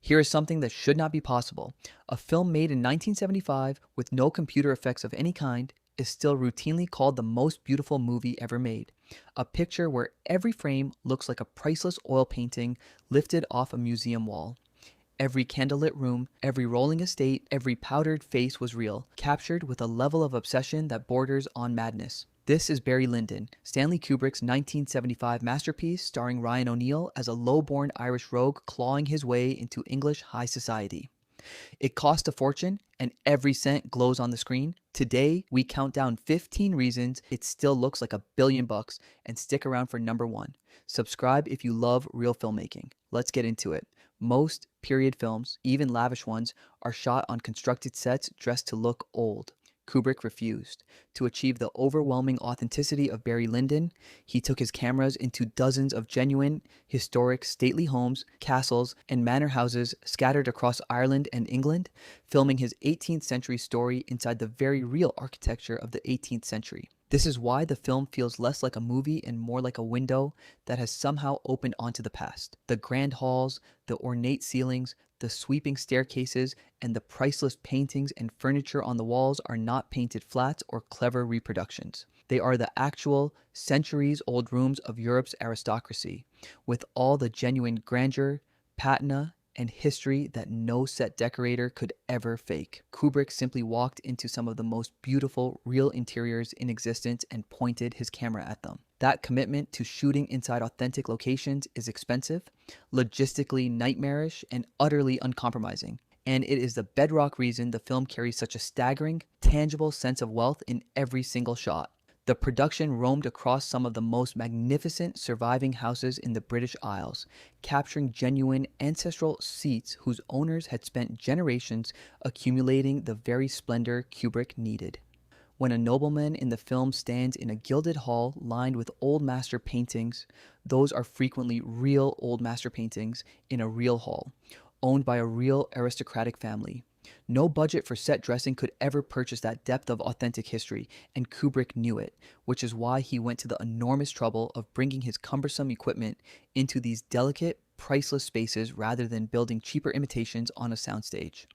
Here is something that should not be possible. A film made in 1975 with no computer effects of any kind is still routinely called the most beautiful movie ever made. A picture where every frame looks like a priceless oil painting lifted off a museum wall. Every candlelit room, every rolling estate, every powdered face was real, captured with a level of obsession that borders on madness. This is Barry Lyndon, Stanley Kubrick's 1975 masterpiece starring Ryan O'Neal as a low-born Irish rogue clawing his way into English high society. It cost a fortune, and every cent glows on the screen. Today, we count down 15 reasons it still looks like $1 billion, and stick around for number one. Subscribe if you love real filmmaking. Let's get into it. Most period films, even lavish ones, are shot on constructed sets dressed to look old. Kubrick refused. To achieve the overwhelming authenticity of Barry Lyndon, he took his cameras into dozens of genuine, historic, stately homes, castles, and manor houses scattered across Ireland and England, filming his 18th century story inside the very real architecture of the 18th century. This is why the film feels less like a movie and more like a window that has somehow opened onto the past. The grand halls, the ornate ceilings, the sweeping staircases, and the priceless paintings and furniture on the walls are not painted flats or clever reproductions. They are the actual, centuries-old rooms of Europe's aristocracy, with all the genuine grandeur, patina, and history that no set decorator could ever fake. Kubrick simply walked into some of the most beautiful, real interiors in existence and pointed his camera at them. That commitment to shooting inside authentic locations is expensive, logistically nightmarish, and utterly uncompromising. And it is the bedrock reason the film carries such a staggering, tangible sense of wealth in every single shot. The production roamed across some of the most magnificent surviving houses in the British Isles, capturing genuine ancestral seats whose owners had spent generations accumulating the very splendor Kubrick needed. When a nobleman in the film stands in a gilded hall lined with old master paintings, those are frequently real old master paintings in a real hall, owned by a real aristocratic family. No budget for set dressing could ever purchase that depth of authentic history, and Kubrick knew it, which is why he went to the enormous trouble of bringing his cumbersome equipment into these delicate, priceless spaces rather than building cheaper imitations on a soundstage.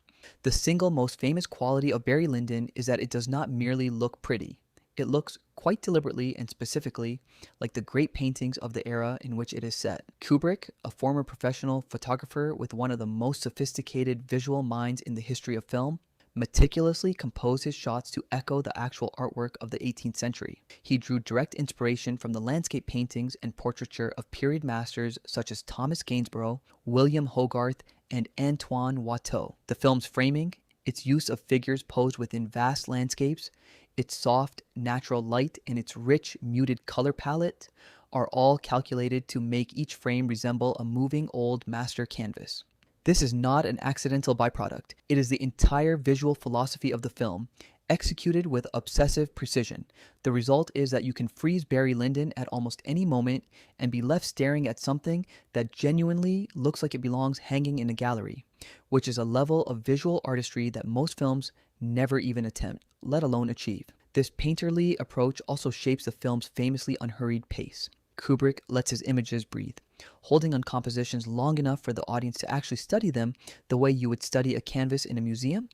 The single most famous quality of Barry Lyndon is that it does not merely look pretty. It looks, quite deliberately and specifically, like the great paintings of the era in which it is set. Kubrick, a former professional photographer with one of the most sophisticated visual minds in the history of film, meticulously composed his shots to echo the actual artwork of the 18th century. He drew direct inspiration from the landscape paintings and portraiture of period masters such as Thomas Gainsborough, William Hogarth, and Antoine Watteau. The film's framing, its use of figures posed within vast landscapes, its soft, natural light, and its rich, muted color palette are all calculated to make each frame resemble a moving old master canvas. This is not an accidental byproduct. It is the entire visual philosophy of the film, executed with obsessive precision. The result is that you can freeze Barry Lyndon at almost any moment and be left staring at something that genuinely looks like it belongs hanging in a gallery, which is a level of visual artistry that most films never even attempt, let alone achieve. This painterly approach also shapes the film's famously unhurried pace. Kubrick lets his images breathe, holding on compositions long enough for the audience to actually study them the way you would study a canvas in a museum,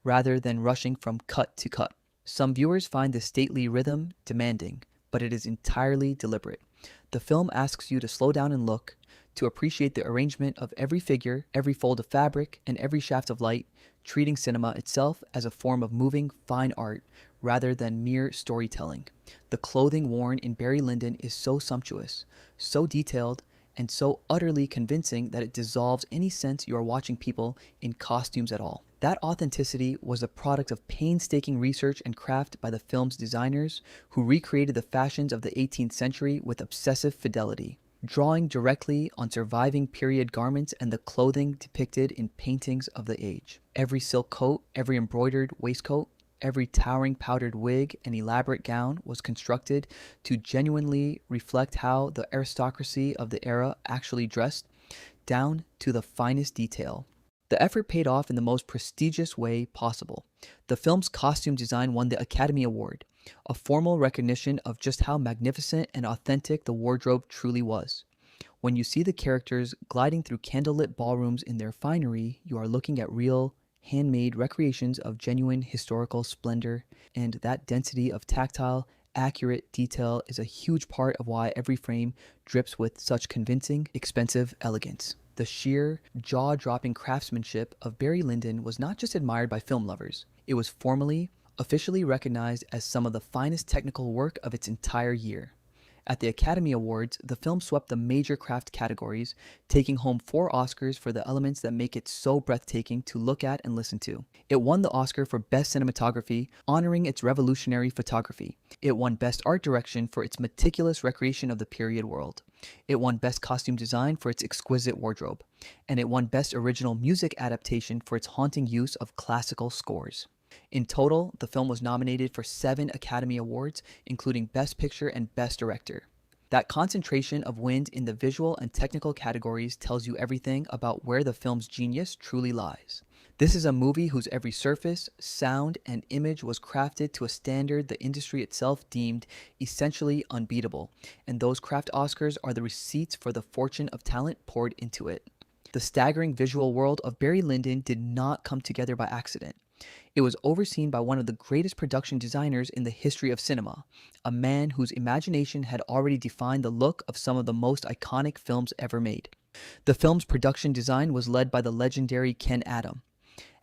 rather than rushing from cut to cut. Some viewers find this stately rhythm demanding, but it is entirely deliberate. The film asks you to slow down and look, to appreciate the arrangement of every figure, every fold of fabric, and every shaft of light, treating cinema itself as a form of moving, fine art rather than mere storytelling. The clothing worn in Barry Lyndon is so sumptuous, so detailed, and so utterly convincing that it dissolves any sense you are watching people in costumes at all. That authenticity was the product of painstaking research and craft by the film's designers, who recreated the fashions of the 18th century with obsessive fidelity, drawing directly on surviving period garments and the clothing depicted in paintings of the age. Every silk coat, every embroidered waistcoat, every towering powdered wig and elaborate gown was constructed to genuinely reflect how the aristocracy of the era actually dressed, down to the finest detail. The effort paid off in the most prestigious way possible. The film's costume design won the Academy Award, a formal recognition of just how magnificent and authentic the wardrobe truly was. When you see the characters gliding through candlelit ballrooms in their finery, you are looking at real, handmade recreations of genuine historical splendor, and that density of tactile, accurate detail is a huge part of why every frame drips with such convincing, expensive elegance. The sheer, jaw-dropping craftsmanship of Barry Lyndon was not just admired by film lovers, it was formally, officially recognized as some of the finest technical work of its entire year. At the Academy Awards, the film swept the major craft categories, taking home 4 Oscars for the elements that make it so breathtaking to look at and listen to. It won the Oscar for Best Cinematography, honoring its revolutionary photography. It won Best Art Direction for its meticulous recreation of the period world. It won Best Costume Design for its exquisite wardrobe. And it won Best Original Music Adaptation for its haunting use of classical scores. In total, the film was nominated for 7 Academy Awards, including Best Picture and Best Director. That concentration of wins in the visual and technical categories tells you everything about where the film's genius truly lies. This is a movie whose every surface, sound, and image was crafted to a standard the industry itself deemed essentially unbeatable, and those craft Oscars are the receipts for the fortune of talent poured into it. The staggering visual world of Barry Lyndon did not come together by accident. It was overseen by one of the greatest production designers in the history of cinema, a man whose imagination had already defined the look of some of the most iconic films ever made. The film's production design was led by the legendary Ken Adam.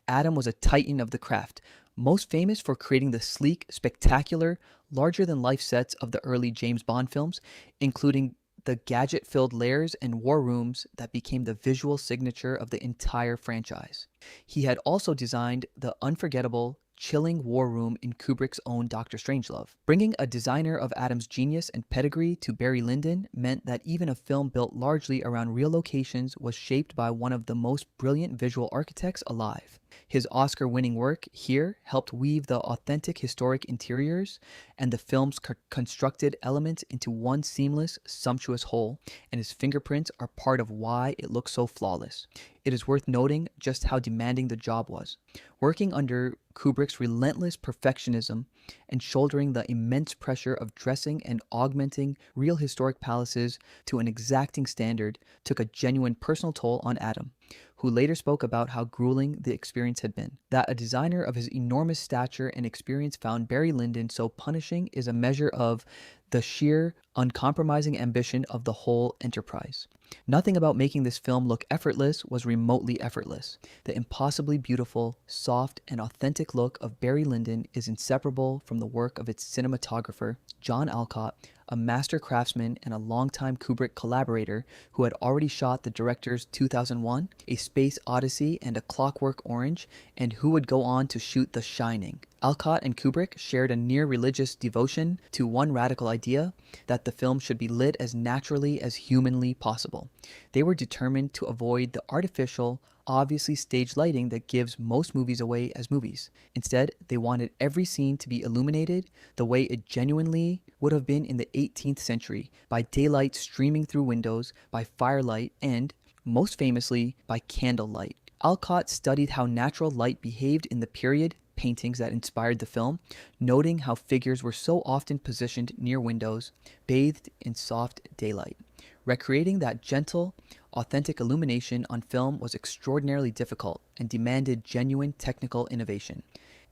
Adam was a titan of the craft, most famous for creating the sleek, spectacular, larger-than-life sets of the early James Bond films, including the gadget-filled lairs and war rooms that became the visual signature of the entire franchise. He had also designed the unforgettable, chilling war room in Kubrick's own Dr. Strangelove. Bringing a designer of Adam's genius and pedigree to Barry Lyndon meant that even a film built largely around real locations was shaped by one of the most brilliant visual architects alive. His Oscar-winning work here helped weave the authentic historic interiors and the film's constructed elements into one seamless, sumptuous whole, and his fingerprints are part of why it looks so flawless. It is worth noting just how demanding the job was. Working under Kubrick's relentless perfectionism and shouldering the immense pressure of dressing and augmenting real historic palaces to an exacting standard took a genuine personal toll on Adam, who later spoke about how grueling the experience had been. That a designer of his enormous stature and experience found Barry Lyndon so punishing is a measure of the sheer, uncompromising ambition of the whole enterprise. Nothing about making this film look effortless was remotely effortless. The impossibly beautiful, soft, and authentic look of Barry Lyndon is inseparable from the work of its cinematographer, John Alcott, a master craftsman and a longtime Kubrick collaborator who had already shot the director's 2001, A Space Odyssey, and A Clockwork Orange, and who would go on to shoot The Shining. Alcott and Kubrick shared a near-religious devotion to one radical idea, that the film should be lit as naturally as humanly possible. They were determined to avoid the artificial, obviously staged lighting that gives most movies away as movies. Instead, they wanted every scene to be illuminated the way it genuinely would have been in the 18th century, by daylight streaming through windows, by firelight, and, most famously, by candlelight. Alcott studied how natural light behaved in the period paintings that inspired the film, noting how figures were so often positioned near windows, bathed in soft daylight. Recreating that gentle, authentic illumination on film was extraordinarily difficult and demanded genuine technical innovation.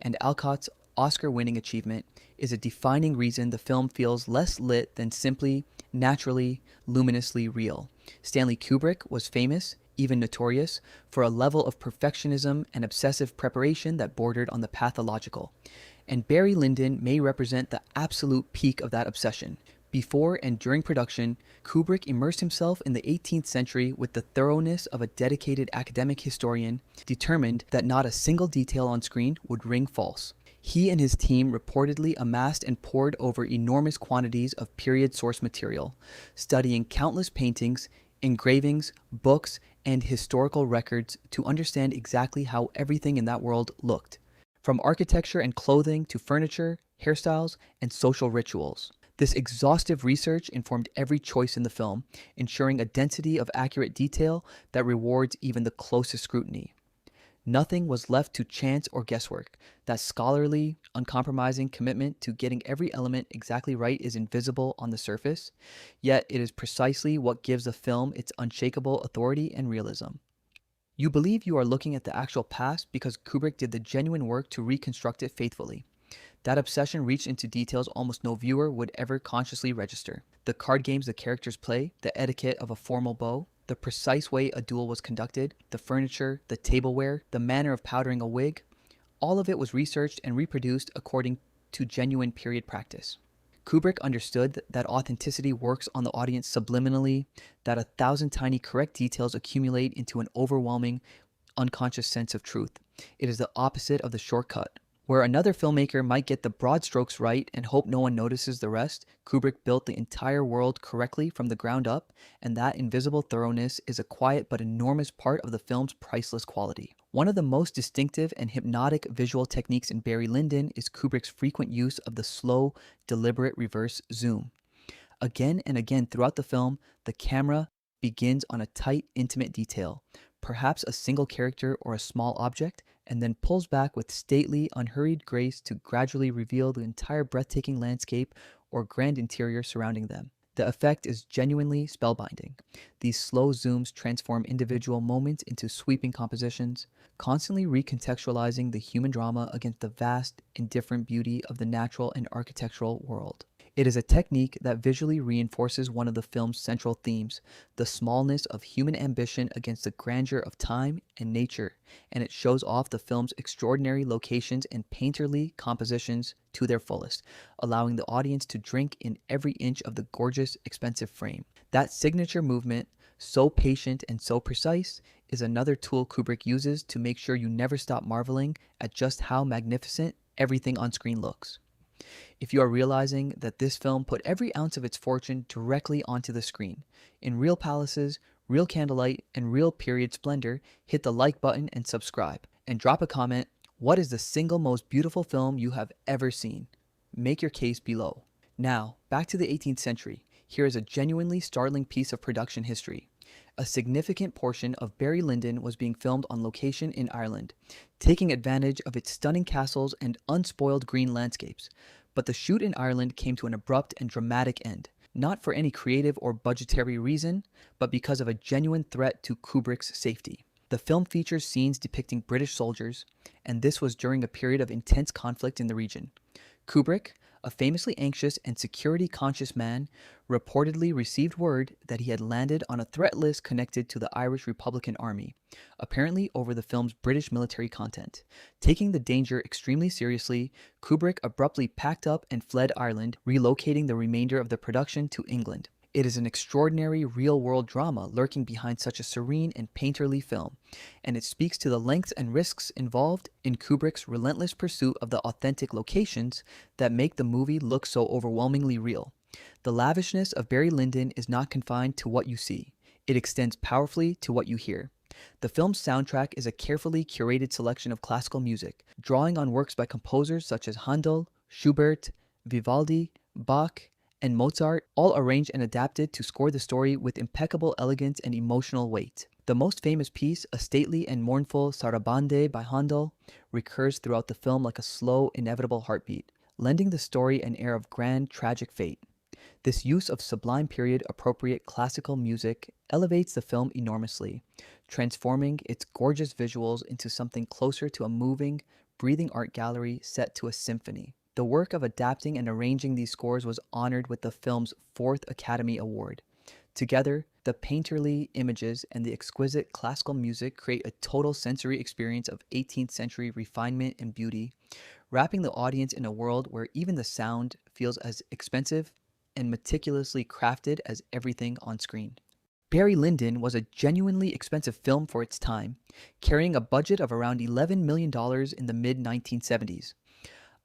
And Alcott's Oscar-winning achievement is a defining reason the film feels less lit than simply, naturally, luminously real. Stanley Kubrick was famous, even notorious, for a level of perfectionism and obsessive preparation that bordered on the pathological. And Barry Lyndon may represent the absolute peak of that obsession. Before and during production, Kubrick immersed himself in the 18th century with the thoroughness of a dedicated academic historian, determined that not a single detail on screen would ring false. He and his team reportedly amassed and pored over enormous quantities of period source material, studying countless paintings, engravings, books, and historical records to understand exactly how everything in that world looked, from architecture and clothing to furniture, hairstyles, and social rituals. This exhaustive research informed every choice in the film, ensuring a density of accurate detail that rewards even the closest scrutiny. Nothing was left to chance or guesswork. That scholarly, uncompromising commitment to getting every element exactly right is invisible on the surface, yet it is precisely what gives the film its unshakable authority and realism. You believe you are looking at the actual past because Kubrick did the genuine work to reconstruct it faithfully. That obsession reached into details almost no viewer would ever consciously register. The card games the characters play, the etiquette of a formal bow, the precise way a duel was conducted, the furniture, the tableware, the manner of powdering a wig, all of it was researched and reproduced according to genuine period practice. Kubrick understood that authenticity works on the audience subliminally, that 1,000 tiny correct details accumulate into an overwhelming, unconscious sense of truth. It is the opposite of the shortcut. Where another filmmaker might get the broad strokes right and hope no one notices the rest, Kubrick built the entire world correctly from the ground up, and that invisible thoroughness is a quiet but enormous part of the film's priceless quality. One of the most distinctive and hypnotic visual techniques in Barry Lyndon is Kubrick's frequent use of the slow, deliberate reverse zoom. Again and again throughout the film, the camera begins on a tight, intimate detail, perhaps a single character or a small object, and then pulls back with stately, unhurried grace to gradually reveal the entire breathtaking landscape or grand interior surrounding them. The effect is genuinely spellbinding. These slow zooms transform individual moments into sweeping compositions, constantly recontextualizing the human drama against the vast, indifferent beauty of the natural and architectural world. It is a technique that visually reinforces one of the film's central themes, the smallness of human ambition against the grandeur of time and nature, and it shows off the film's extraordinary locations and painterly compositions to their fullest, allowing the audience to drink in every inch of the gorgeous, expensive frame. That signature movement, so patient and so precise, is another tool Kubrick uses to make sure you never stop marveling at just how magnificent everything on screen looks. If you are realizing that this film put every ounce of its fortune directly onto the screen, in real palaces, real candlelight, and real period splendor, hit the like button and subscribe. And drop a comment, what is the single most beautiful film you have ever seen? Make your case below. Now, back to the 18th century. Here is a genuinely startling piece of production history. A significant portion of Barry Lyndon was being filmed on location in Ireland, taking advantage of its stunning castles and unspoiled green landscapes. But the shoot in Ireland came to an abrupt and dramatic end, not for any creative or budgetary reason, but because of a genuine threat to Kubrick's safety. The film features scenes depicting British soldiers, and this was during a period of intense conflict in the region. Kubrick, a famously anxious and security-conscious man, reportedly received word that he had landed on a threat list connected to the Irish Republican Army, apparently over the film's British military content. Taking the danger extremely seriously, Kubrick abruptly packed up and fled Ireland, relocating the remainder of the production to England. It is an extraordinary real-world drama lurking behind such a serene and painterly film, and it speaks to the lengths and risks involved in Kubrick's relentless pursuit of the authentic locations that make the movie look so overwhelmingly real. The lavishness of Barry Lyndon is not confined to what you see. It extends powerfully to what you hear. The film's soundtrack is a carefully curated selection of classical music, drawing on works by composers such as Handel, Schubert, Vivaldi, Bach, and Mozart, all arranged and adapted to score the story with impeccable elegance and emotional weight. The most famous piece, a stately and mournful Sarabande by Handel, recurs throughout the film like a slow, inevitable heartbeat, lending the story an air of grand, tragic fate. This use of sublime period-appropriate classical music elevates the film enormously, transforming its gorgeous visuals into something closer to a moving, breathing art gallery set to a symphony. The work of adapting and arranging these scores was honored with the film's 4th Academy Award. Together, the painterly images and the exquisite classical music create a total sensory experience of 18th century refinement and beauty, wrapping the audience in a world where even the sound feels as expensive and meticulously crafted as everything on screen. Barry Lyndon was a genuinely expensive film for its time, carrying a budget of around $11 million in the mid-1970s.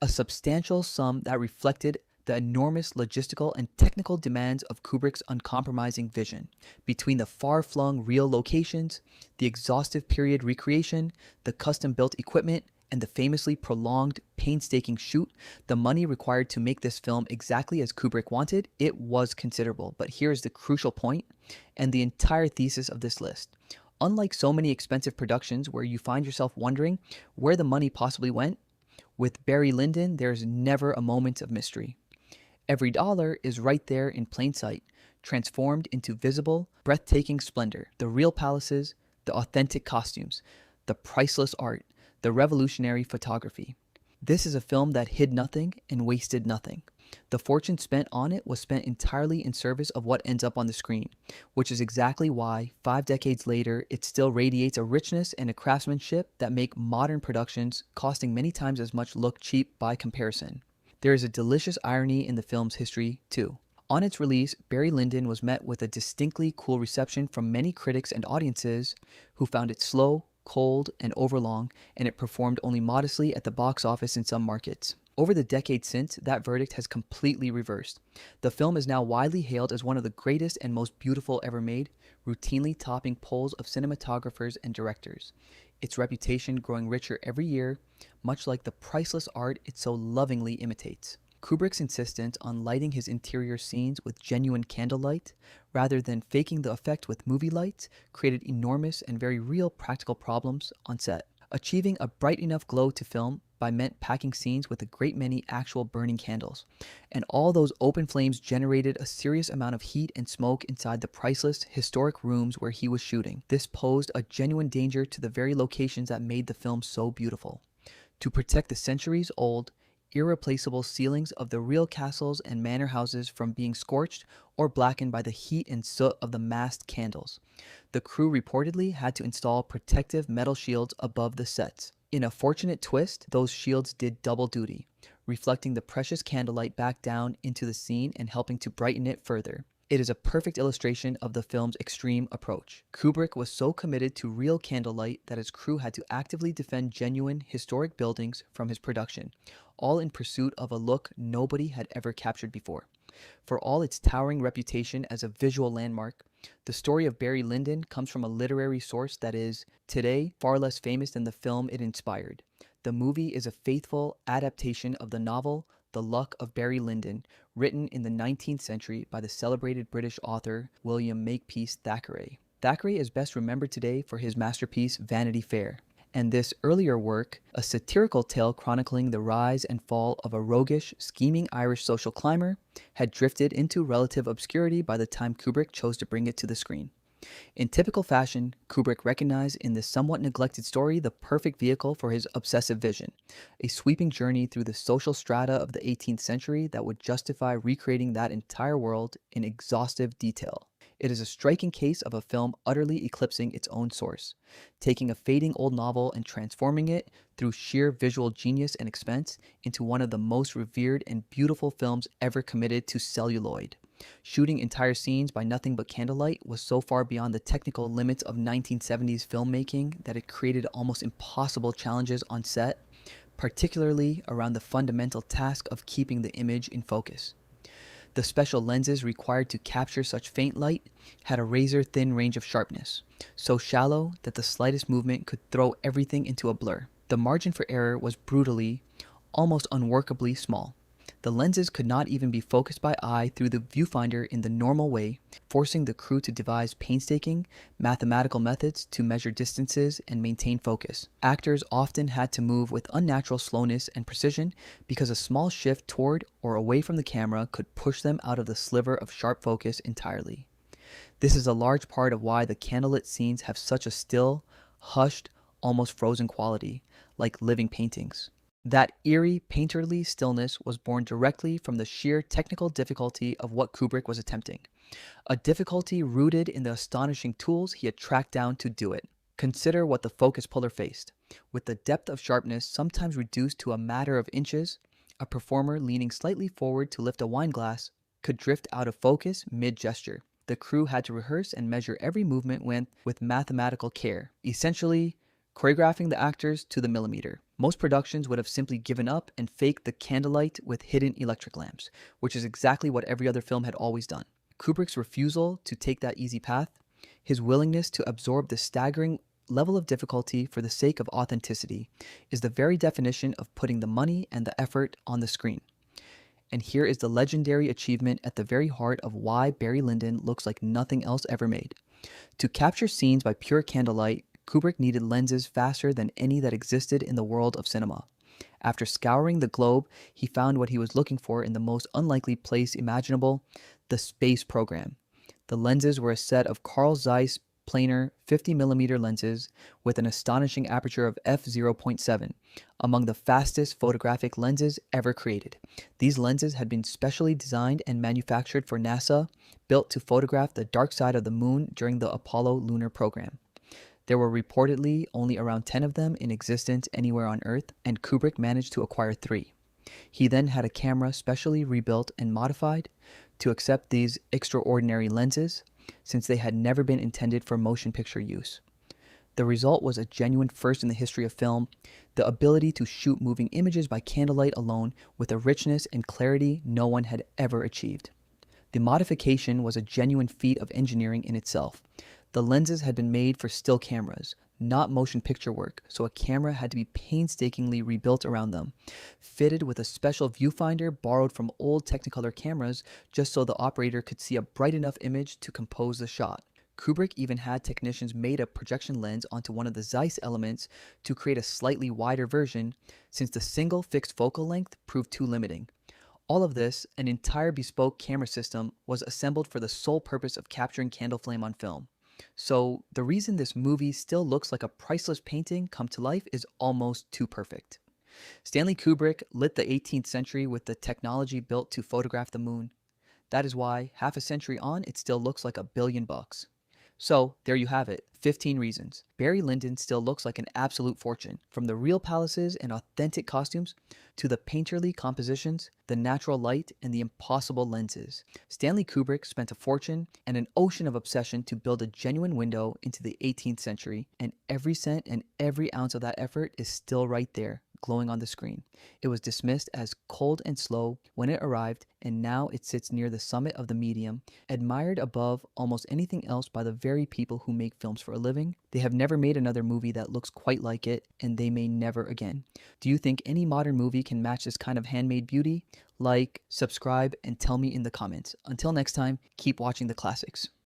A substantial sum that reflected the enormous logistical and technical demands of Kubrick's uncompromising vision. Between the far-flung real locations, the exhaustive period recreation, the custom-built equipment, and the famously prolonged, painstaking shoot, the money required to make this film exactly as Kubrick wanted, it was considerable. But here's the crucial point, and the entire thesis of this list. Unlike so many expensive productions where you find yourself wondering where the money possibly went, with Barry Lyndon, there's never a moment of mystery. Every dollar is right there in plain sight, transformed into visible, breathtaking splendor. The real palaces, the authentic costumes, the priceless art, the revolutionary photography. This is a film that hid nothing and wasted nothing. The fortune spent on it was spent entirely in service of what ends up on the screen, which is exactly why, 5 decades later, it still radiates a richness and a craftsmanship that make modern productions costing many times as much look cheap by comparison. There is a delicious irony in the film's history, too. On its release, Barry Lyndon was met with a distinctly cool reception from many critics and audiences who found it slow, cold, and overlong, and it performed only modestly at the box office in some markets. Over the decades since, that verdict has completely reversed. The film is now widely hailed as one of the greatest and most beautiful ever made, routinely topping polls of cinematographers and directors. Its reputation growing richer every year, much like the priceless art it so lovingly imitates. Kubrick's insistence on lighting his interior scenes with genuine candlelight, rather than faking the effect with movie lights, created enormous and very real practical problems on set. Achieving a bright enough glow to film by meant packing scenes with a great many actual burning candles. And all those open flames generated a serious amount of heat and smoke inside the priceless, historic rooms where he was shooting. This posed a genuine danger to the very locations that made the film so beautiful. To protect the centuries-old, irreplaceable ceilings of the real castles and manor houses from being scorched or blackened by the heat and soot of the massed candles. The crew reportedly had to install protective metal shields above the sets. In a fortunate twist, those shields did double duty, reflecting the precious candlelight back down into the scene and helping to brighten it further. It is a perfect illustration of the film's extreme approach. Kubrick was so committed to real candlelight that his crew had to actively defend genuine, historic buildings from his production, all in pursuit of a look nobody had ever captured before. For all its towering reputation as a visual landmark, the story of Barry Lyndon comes from a literary source that is, today, far less famous than the film it inspired. The movie is a faithful adaptation of the novel The Luck of Barry Lyndon, written in the 19th century by the celebrated British author William Makepeace Thackeray. Thackeray is best remembered today for his masterpiece Vanity Fair, and this earlier work, a satirical tale chronicling the rise and fall of a roguish, scheming Irish social climber, had drifted into relative obscurity by the time Kubrick chose to bring it to the screen. In typical fashion, Kubrick recognized in this somewhat neglected story the perfect vehicle for his obsessive vision, a sweeping journey through the social strata of the 18th century that would justify recreating that entire world in exhaustive detail. It is a striking case of a film utterly eclipsing its own source, taking a fading old novel and transforming it, through sheer visual genius and expense, into one of the most revered and beautiful films ever committed to celluloid. Shooting entire scenes by nothing but candlelight was so far beyond the technical limits of 1970s filmmaking that it created almost impossible challenges on set, particularly around the fundamental task of keeping the image in focus. The special lenses required to capture such faint light had a razor-thin range of sharpness, so shallow that the slightest movement could throw everything into a blur. The margin for error was brutally, almost unworkably small. The lenses could not even be focused by eye through the viewfinder in the normal way, forcing the crew to devise painstaking, mathematical methods to measure distances and maintain focus. Actors often had to move with unnatural slowness and precision because a small shift toward or away from the camera could push them out of the sliver of sharp focus entirely. This is a large part of why the candlelit scenes have such a still, hushed, almost frozen quality, like living paintings. That eerie, painterly stillness was born directly from the sheer technical difficulty of what Kubrick was attempting, a difficulty rooted in the astonishing tools he had tracked down to do it. Consider what the focus puller faced. With the depth of sharpness sometimes reduced to a matter of inches, a performer leaning slightly forward to lift a wine glass could drift out of focus mid-gesture. The crew had to rehearse and measure every movement with mathematical care, essentially choreographing the actors to the millimeter. Most productions would have simply given up and faked the candlelight with hidden electric lamps, which is exactly what every other film had always done. Kubrick's refusal to take that easy path, his willingness to absorb the staggering level of difficulty for the sake of authenticity, is the very definition of putting the money and the effort on the screen. And here is the legendary achievement at the very heart of why Barry Lyndon looks like nothing else ever made. To capture scenes by pure candlelight, Kubrick needed lenses faster than any that existed in the world of cinema. After scouring the globe, he found what he was looking for in the most unlikely place imaginable: the space program. The lenses were a set of Carl Zeiss planar 50mm lenses with an astonishing aperture of f0.7, among the fastest photographic lenses ever created. These lenses had been specially designed and manufactured for NASA, built to photograph the dark side of the moon during the Apollo lunar program. There were reportedly only around 10 of them in existence anywhere on Earth, and Kubrick managed to acquire 3. He then had a camera specially rebuilt and modified to accept these extraordinary lenses, since they had never been intended for motion picture use. The result was a genuine first in the history of film: the ability to shoot moving images by candlelight alone with a richness and clarity no one had ever achieved. The modification was a genuine feat of engineering in itself. The lenses had been made for still cameras, not motion picture work, so a camera had to be painstakingly rebuilt around them, fitted with a special viewfinder borrowed from old Technicolor cameras just so the operator could see a bright enough image to compose the shot. Kubrick even had technicians made a projection lens onto one of the Zeiss elements to create a slightly wider version, since the single fixed focal length proved too limiting. All of this, an entire bespoke camera system, was assembled for the sole purpose of capturing candle flame on film. So the reason this movie still looks like a priceless painting come to life is almost too perfect. Stanley Kubrick lit the 18th century with the technology built to photograph the moon. That is why, half a century on, it still looks like $1 billion. So, there you have it, 15 reasons. Barry Lyndon still looks like an absolute fortune, from the real palaces and authentic costumes to the painterly compositions, the natural light, and the impossible lenses. Stanley Kubrick spent a fortune and an ocean of obsession to build a genuine window into the 18th century, and every cent and every ounce of that effort is still right there, glowing on the screen. It was dismissed as cold and slow when it arrived, and now it sits near the summit of the medium, admired above almost anything else by the very people who make films for a living. They have never made another movie that looks quite like it, and they may never again. Do you think any modern movie can match this kind of handmade beauty? Like, subscribe, and tell me in the comments. Until next time, keep watching the classics.